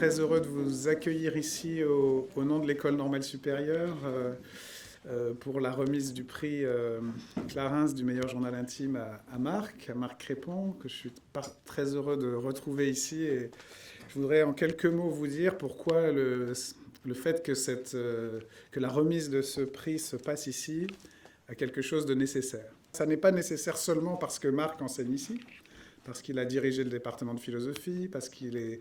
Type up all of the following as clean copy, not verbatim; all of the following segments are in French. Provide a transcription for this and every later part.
très heureux de vous accueillir ici au nom de l'École normale supérieure pour la remise du prix Clarins du meilleur journal intime à Marc Crépon, que je suis très heureux de retrouver ici. Et je voudrais en quelques mots vous dire pourquoi le fait que la remise de ce prix se passe ici a quelque chose de nécessaire. Ça n'est pas nécessaire seulement parce que Marc enseigne ici, parce qu'il a dirigé le département de philosophie, parce qu'il est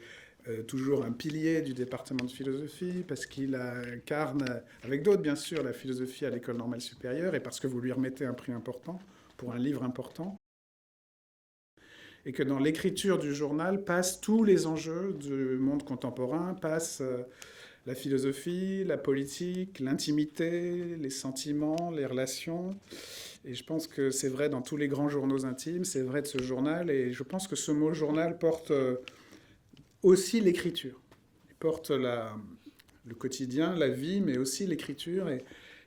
toujours un pilier du département de philosophie, parce qu'il incarne, avec d'autres bien sûr, la philosophie à l'École normale supérieure, et parce que vous lui remettez un prix important pour un livre important. Et que dans l'écriture du journal passent tous les enjeux du monde contemporain, passent la philosophie, la politique, l'intimité, les sentiments, les relations. Et je pense que c'est vrai dans tous les grands journaux intimes, c'est vrai de ce journal, et je pense que ce mot journal porte aussi l'écriture. Il porte le quotidien, la vie, mais aussi l'écriture.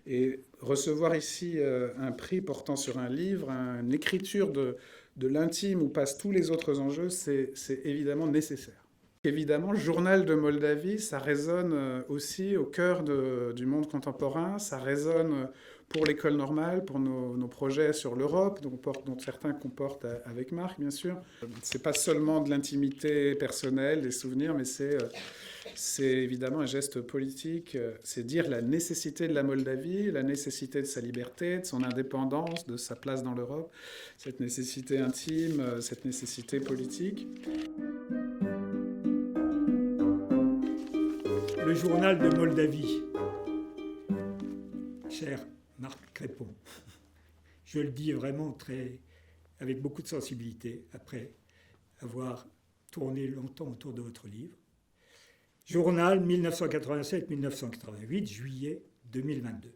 Et recevoir ici un prix portant sur un livre, une écriture de l'intime où passent tous les autres enjeux, c'est évidemment nécessaire. Évidemment, le journal de Moldavie, ça résonne aussi au cœur du monde contemporain, ça résonne pour l'école normale, pour nos projets sur l'Europe, dont certains qu'on porte avec Marc, bien sûr. C'est pas seulement de l'intimité personnelle, des souvenirs, mais c'est évidemment un geste politique. C'est dire la nécessité de la Moldavie, la nécessité de sa liberté, de son indépendance, de sa place dans l'Europe, cette nécessité intime, cette nécessité politique. Le journal de Moldavie, cher Marc Crépon, je le dis vraiment avec beaucoup de sensibilité après avoir tourné longtemps autour de votre livre. Journal 1987-1988, juillet 2022.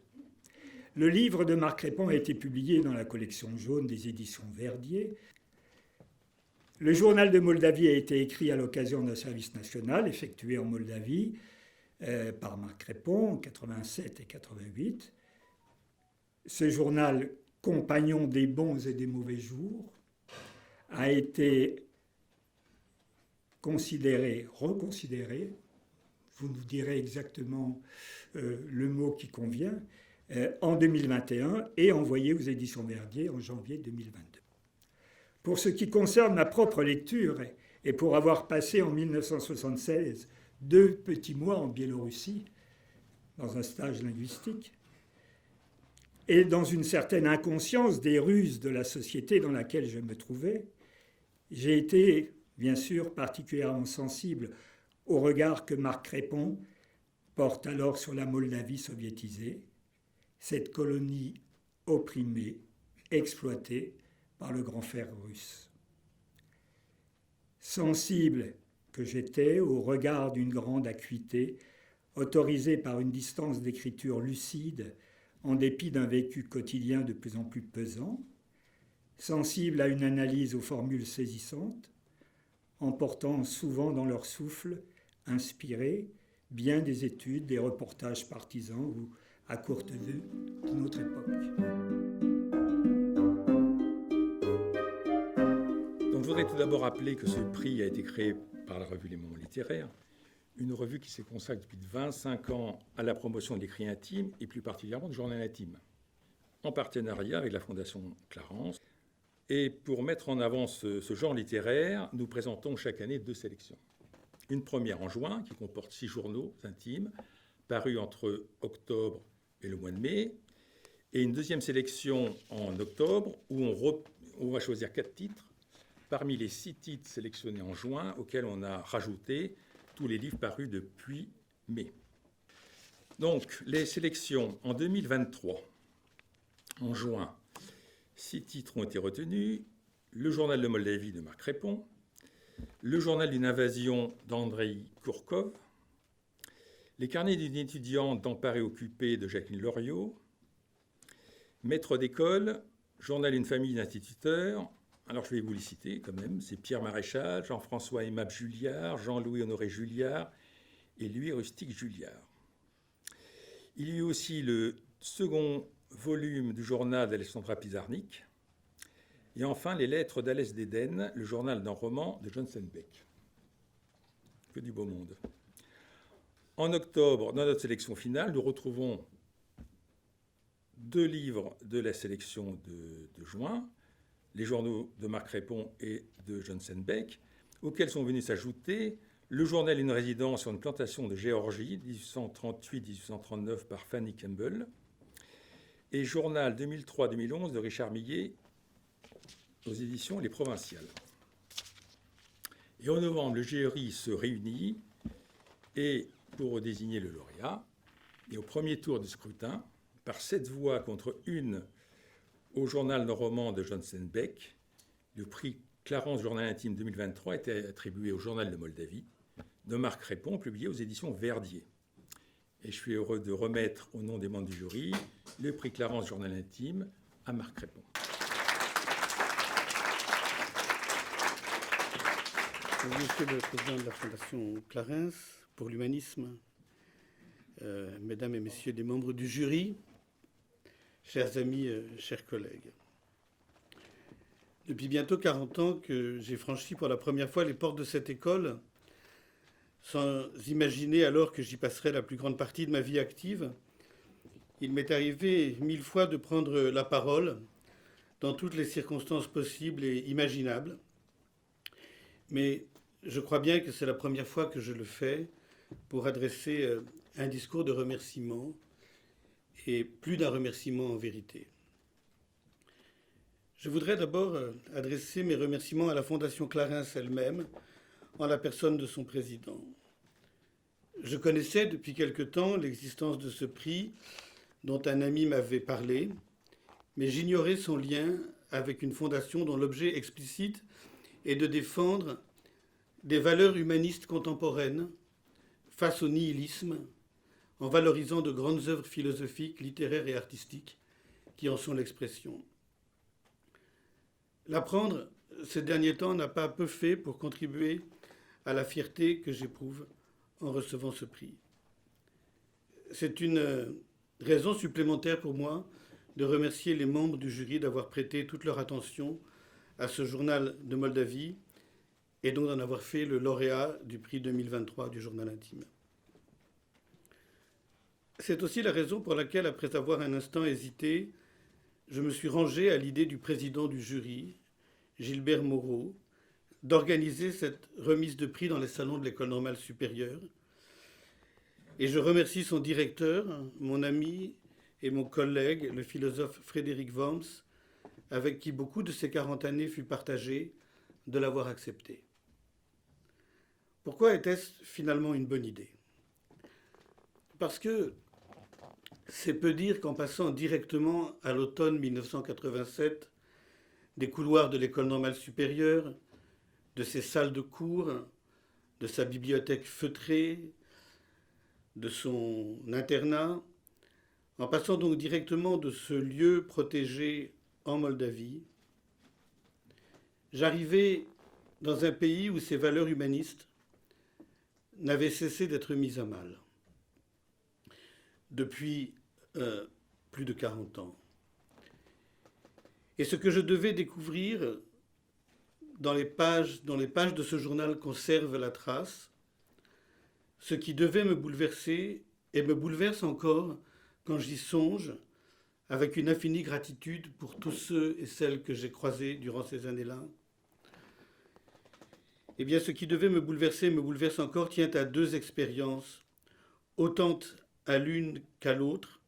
Le livre de Marc Crépon a été publié dans la collection jaune des éditions Verdier. Le journal de Moldavie a été écrit à l'occasion d'un service national effectué en Moldavie par Marc Crépon en 87 et 88. Ce journal, compagnon des bons et des mauvais jours, a été reconsidéré, vous nous direz exactement le mot qui convient, en 2021 et envoyé aux éditions Verdier en janvier 2022. Pour ce qui concerne ma propre lecture, et pour avoir passé en 1976 2 petits mois en Biélorussie, dans un stage linguistique, et dans une certaine inconscience des ruses de la société dans laquelle je me trouvais, j'ai été, bien sûr, particulièrement sensible au regard que Marc Crépon porte alors sur la Moldavie soviétisée, cette colonie opprimée, exploitée par le grand frère russe. Sensible que j'étais au regard d'une grande acuité, autorisée par une distance d'écriture lucide, en dépit d'un vécu quotidien de plus en plus pesant, sensible à une analyse aux formules saisissantes, emportant souvent dans leur souffle inspiré bien des études, des reportages partisans ou à courte vue de notre époque. Donc, je voudrais tout d'abord rappeler que ce prix a été créé par la revue Les Moments littéraires, une revue qui se consacre depuis 25 ans à la promotion de l'écrit intime et plus particulièrement du journal intime, en partenariat avec la Fondation Clarins. Et pour mettre en avant ce genre littéraire, nous présentons chaque année 2 sélections. Une première en juin qui comporte 6 journaux intimes parus entre octobre et le mois de mai, et une deuxième sélection en octobre où on va choisir 4 titres parmi les 6 titres sélectionnés en juin auxquels on a rajouté tous les livres parus depuis mai. Donc, les sélections en 2023, en juin, 6 titres ont été retenus. Le journal de Moldavie de Marc Crépon, le journal d'une invasion d'Andrei Kourkov, les carnets d'une étudiante dans Paris occupé de Jacqueline Loriot, maître d'école, journal d'une famille d'instituteurs. Alors, je vais vous les citer quand même. C'est Pierre Maréchal, Jean-François Aimable Julliard, Jean-Louis Honoré Julliard et Louis Rustique Julliard. Il y a eu aussi le second volume du journal d'Alexandra Pizarnik. Et enfin, les lettres d'Alès d'Éden, le journal d'un roman de John Steinbeck. Que du beau monde. En octobre, dans notre sélection finale, nous retrouvons 2 livres de la sélection de juin, les journaux de Marc Répon et de Johnson Beck, auxquels sont venus s'ajouter le journal Une résidence sur une plantation de Géorgie, 1838-1839 par Fanny Campbell, et journal 2003-2011 de Richard Millet aux éditions Les Provinciales. Et en novembre, le jury se réunit et pour désigner le lauréat. Et au premier tour du scrutin, par 7 voix contre 1 au journal roman de Johnson Beck, le prix Clarence Journal Intime 2023 était attribué au journal de Moldavie de Marc Répon, publié aux éditions Verdier. Et je suis heureux de remettre au nom des membres du jury le prix Clarence Journal Intime à Marc Répon. Monsieur le Président de la Fondation Clarence pour l'humanisme, Mesdames et Messieurs les membres du jury, chers amis, chers collègues. Depuis bientôt 40 ans que j'ai franchi pour la première fois les portes de cette école, sans imaginer alors que j'y passerais la plus grande partie de ma vie active, il m'est arrivé 1000 fois de prendre la parole dans toutes les circonstances possibles et imaginables. Mais je crois bien que c'est la première fois que je le fais pour adresser un discours de remerciement, et plus d'un remerciement en vérité. Je voudrais d'abord adresser mes remerciements à la Fondation Clarence elle-même, en la personne de son président. Je connaissais depuis quelque temps l'existence de ce prix dont un ami m'avait parlé, mais j'ignorais son lien avec une fondation dont l'objet explicite est de défendre des valeurs humanistes contemporaines face au nihilisme, en valorisant de grandes œuvres philosophiques, littéraires et artistiques qui en sont l'expression. L'apprendre ces derniers temps n'a pas peu fait pour contribuer à la fierté que j'éprouve en recevant ce prix. C'est une raison supplémentaire pour moi de remercier les membres du jury d'avoir prêté toute leur attention à ce journal de Moldavie et donc d'en avoir fait le lauréat du prix 2023 du journal intime. C'est aussi la raison pour laquelle, après avoir un instant hésité, je me suis rangé à l'idée du président du jury, Gilbert Moreau, d'organiser cette remise de prix dans les salons de l'École normale supérieure. Et je remercie son directeur, mon ami et mon collègue, le philosophe Frédéric Worms, avec qui beaucoup de ces 40 années fut partagé, de l'avoir accepté. Pourquoi était-ce finalement une bonne idée ? Parce que c'est peu dire qu'en passant directement à l'automne 1987, des couloirs de l'École normale supérieure, de ses salles de cours, de sa bibliothèque feutrée, de son internat, en passant donc directement de ce lieu protégé en Moldavie, j'arrivais dans un pays où ces valeurs humanistes n'avaient cessé d'être mises à mal depuis plus de 40 ans. Et ce que je devais découvrir dans les pages de ce journal conserve la trace, ce qui devait me bouleverser et me bouleverse encore quand j'y songe, avec une infinie gratitude pour tous ceux et celles que j'ai croisés durant ces années-là. Eh bien, ce qui devait me bouleverse encore, tient à 2 expériences, autant à l'une qu'à l'autre,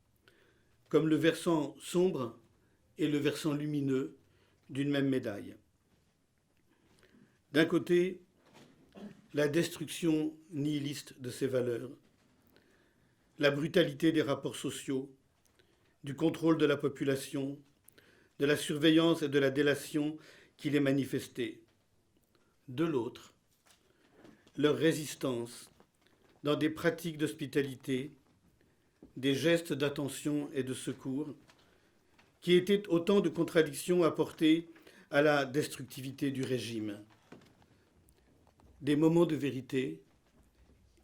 comme le versant sombre et le versant lumineux d'une même médaille. D'un côté, la destruction nihiliste de ces valeurs, la brutalité des rapports sociaux, du contrôle de la population, de la surveillance et de la délation qui les manifestait. De l'autre, leur résistance dans des pratiques d'hospitalité, des gestes d'attention et de secours, qui étaient autant de contradictions apportées à la destructivité du régime. Des moments de vérité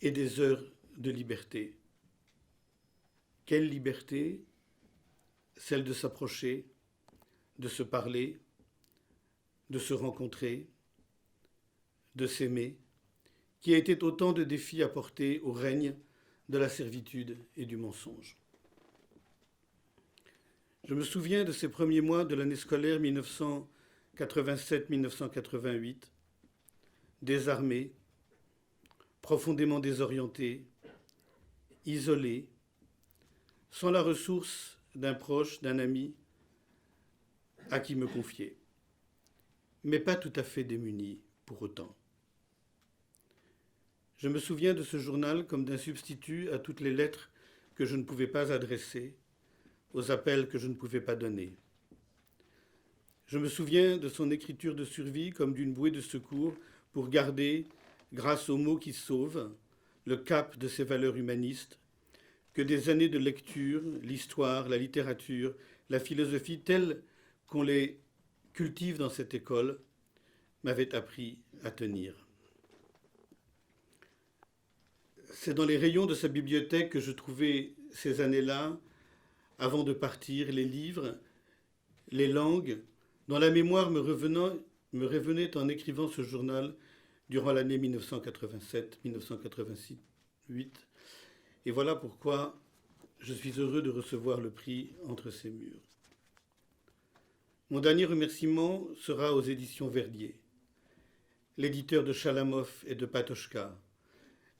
et des heures de liberté. Quelle liberté ? Celle de s'approcher, de se parler, de se rencontrer, de s'aimer, qui étaient autant de défis apportés au règne de la servitude et du mensonge. Je me souviens de ces premiers mois de l'année scolaire 1987-1988, désarmé, profondément désorienté, isolé, sans la ressource d'un proche, d'un ami à qui me confier, mais pas tout à fait démuni pour autant. Je me souviens de ce journal comme d'un substitut à toutes les lettres que je ne pouvais pas adresser, aux appels que je ne pouvais pas donner. Je me souviens de son écriture de survie comme d'une bouée de secours pour garder, grâce aux mots qui sauvent, le cap de ses valeurs humanistes, que des années de lecture, l'histoire, la littérature, la philosophie, telles qu'on les cultive dans cette école, m'avaient appris à tenir. C'est dans les rayons de sa bibliothèque que je trouvais ces années-là, avant de partir, les livres, les langues, dont la mémoire me revenait en écrivant ce journal durant l'année 1987-1988. Et voilà pourquoi je suis heureux de recevoir le prix Entre ces murs. Mon dernier remerciement sera aux éditions Verdier, l'éditeur de Chalamov et de Patochka,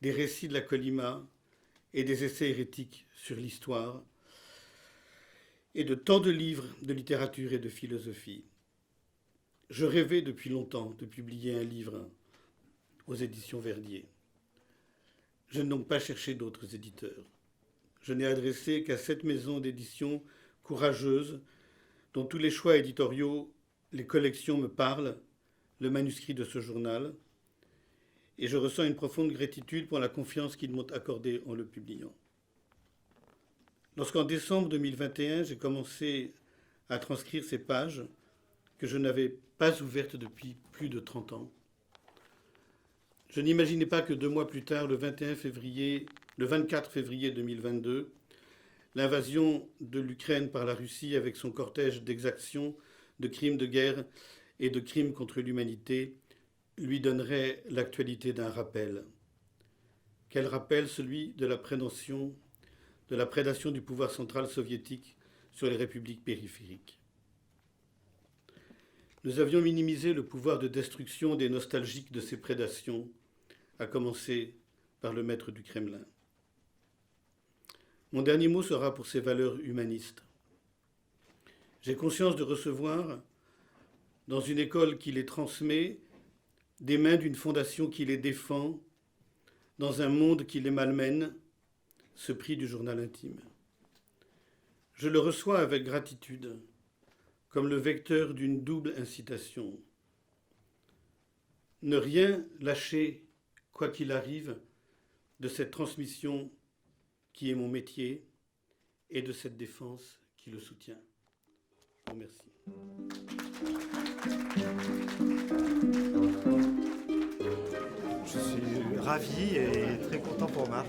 des récits de la Colima et des essais hérétiques sur l'histoire, et de tant de livres de littérature et de philosophie. Je rêvais depuis longtemps de publier un livre aux éditions Verdier. Je n'ai donc pas cherché d'autres éditeurs. Je n'ai adressé qu'à cette maison d'édition courageuse, dont tous les choix éditoriaux, les collections me parlent, le manuscrit de ce journal, et je ressens une profonde gratitude pour la confiance qu'ils m'ont accordée en le publiant. Lorsqu'en décembre 2021, j'ai commencé à transcrire ces pages que je n'avais pas ouvertes depuis plus de 30 ans, je n'imaginais pas que 2 mois plus tard, le 24 février 2022, l'invasion de l'Ukraine par la Russie avec son cortège d'exactions, de crimes de guerre et de crimes contre l'humanité lui donnerait l'actualité d'un rappel. Quel rappel, celui de la prédation du pouvoir central soviétique sur les républiques périphériques. Nous avions minimisé le pouvoir de destruction des nostalgiques de ces prédations, à commencer par le maître du Kremlin. Mon dernier mot sera pour ces valeurs humanistes. J'ai conscience de recevoir, dans une école qui les transmet, des mains d'une fondation qui les défend, dans un monde qui les malmène, ce prix du journal intime. Je le reçois avec gratitude, comme le vecteur d'une double incitation. Ne rien lâcher, quoi qu'il arrive, de cette transmission qui est mon métier et de cette défense qui le soutient. Je vous remercie. Je suis ravi et très content pour Marc